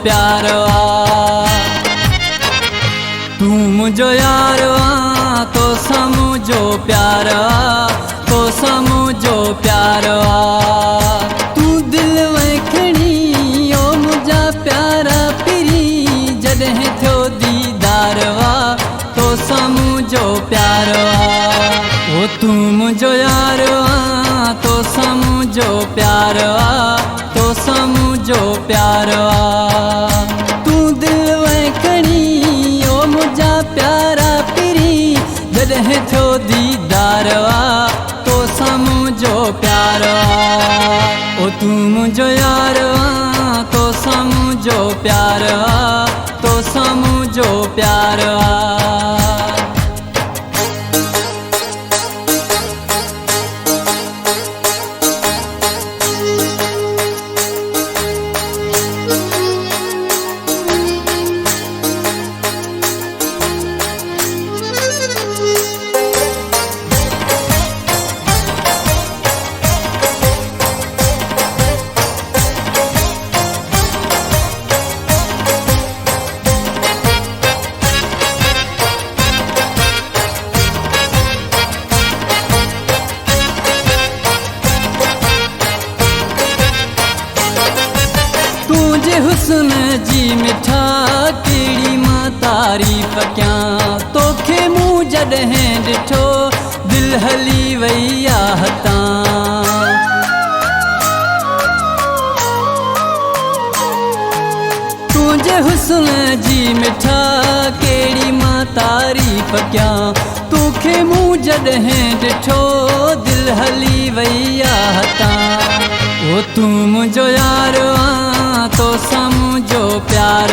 प्यार तू मुझो यार तो समझो प्यार तो समझो प्यार तू दिल वखणी ओ मुझा प्यारा पिरी जॾहिं थियो दीदार तो समझो प्यार ओ तू मुझो यार तो समझो प्यार तो समझो प्यार तू दिल वखणी ओ मुझा प्यारा पिरी जॾहिं थियो दीदार तो समझो प्यार ओ तू मुझो यार तो समझो प्यार तो समझो प्यार तुझे हुस्न जी मिठा केड़ी मां तारीफ़ क्या तोखे मूं जॾहिं ॾिठो दिल हली वई हतां तुझे हुस्न जी मिठा केड़ी मां तारीफ़ क्या तोखे मूं जॾहिं ॾिठो दिल हली वई हतां ओ तू मुझो यार तो समझो प्यार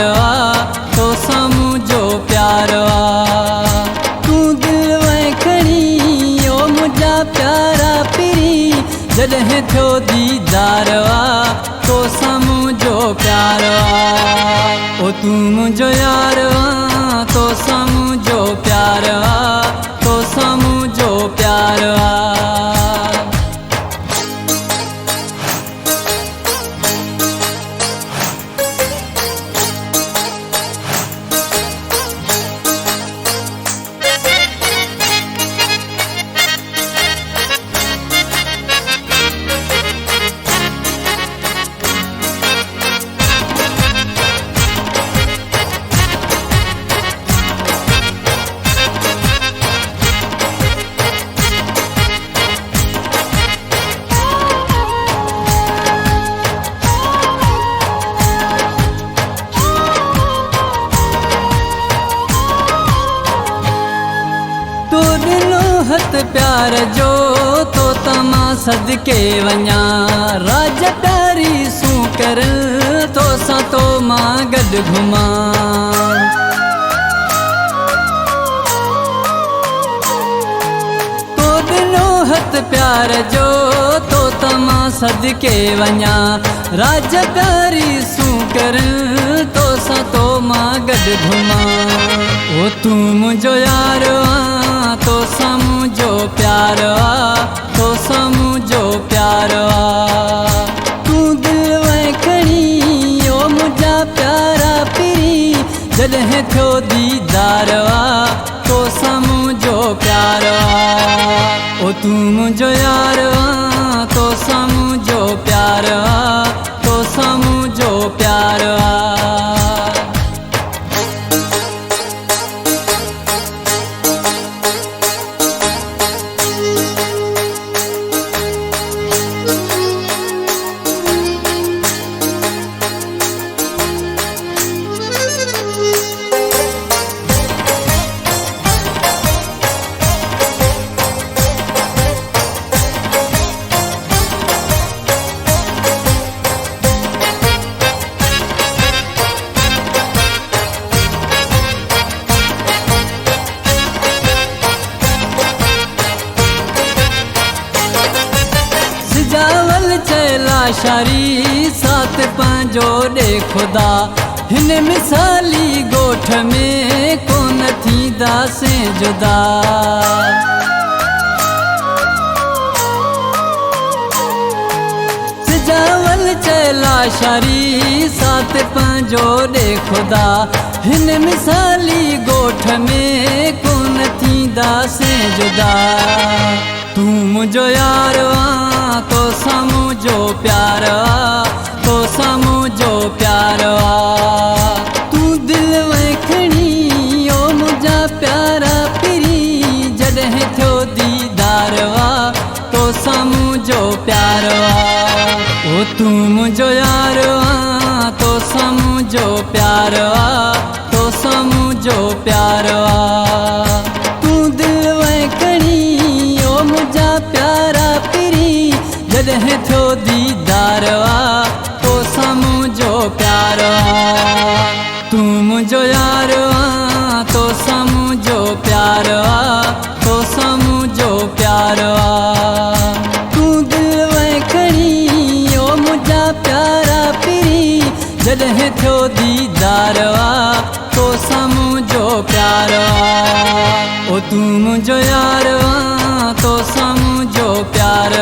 तो समझो प्यार तू दिल वखणी ओ मुझा प्यारा पिरी जॾहिं थियो दीदार तो समझो प्यार ओ तू मुझो यार तो समझो प्यार तो समझो प्यार तो दिलो हथ प्यार जो तो तमा सदके वञा राज प्यारी सू कर तो सा तो मां गॾु घुमा तो दिलो हथ प्यार जो तो तमा सदके वञा राज प्यारी सू कर तो सा तो मां गॾु घुमा ओ तू मुझो यार तो समझो प्यार तो समझो प्यार तू दिल वखणी ओ मुझा प्यारा पिरी जॾहिं थियो दीदार तो समझो प्यार ओ तू मुझो यार तो समझो प्यार तो समझो प्यार शारी साथ पंहिंजो ॾे खुदा हिन मिसाली ॻोठ में कोन थींदासीं जुदा सिजावल चए लाशारी साथ पंहिंजो ॾे ख़ुदा हिन मिसाली ॻोठ में कोन थींदासीं जुदा तूं मुंहिंजो यार आ तो सां मुंहिंजो प्यार आ तो सां मुंहिंजो प्यार आ तूं दिलि में खणी ओ मुंहिंजा प्यारा पिरी जॾहिं थियो दीदार आ तो सां मुंहिंजो प्यार आ ओ तूं मुंहिंजो यार आ तो सां मुंहिंजो प्यार आ तो सां मुंहिंजो प्यार आ तूं दिलि में खणी ओ मुंहिंजा प्यारा पिरी जॾहिं थियो दीदार आ तो सां मुंहिंजो प्यार आ तूं मुंहिंजो यार आ तो सां मुंहिंजो प्यार आ तो सां मुंहिंजो प्यार आ तूं दिलि में खणी ओ मुंहिंजा प्यारा पिरी जॾहिं थियो दीदार आ तो सां मुंहिंजो प्यार आ ओ तूं मुंहिंजो यार आ तो सां मुंहिंजो प्यार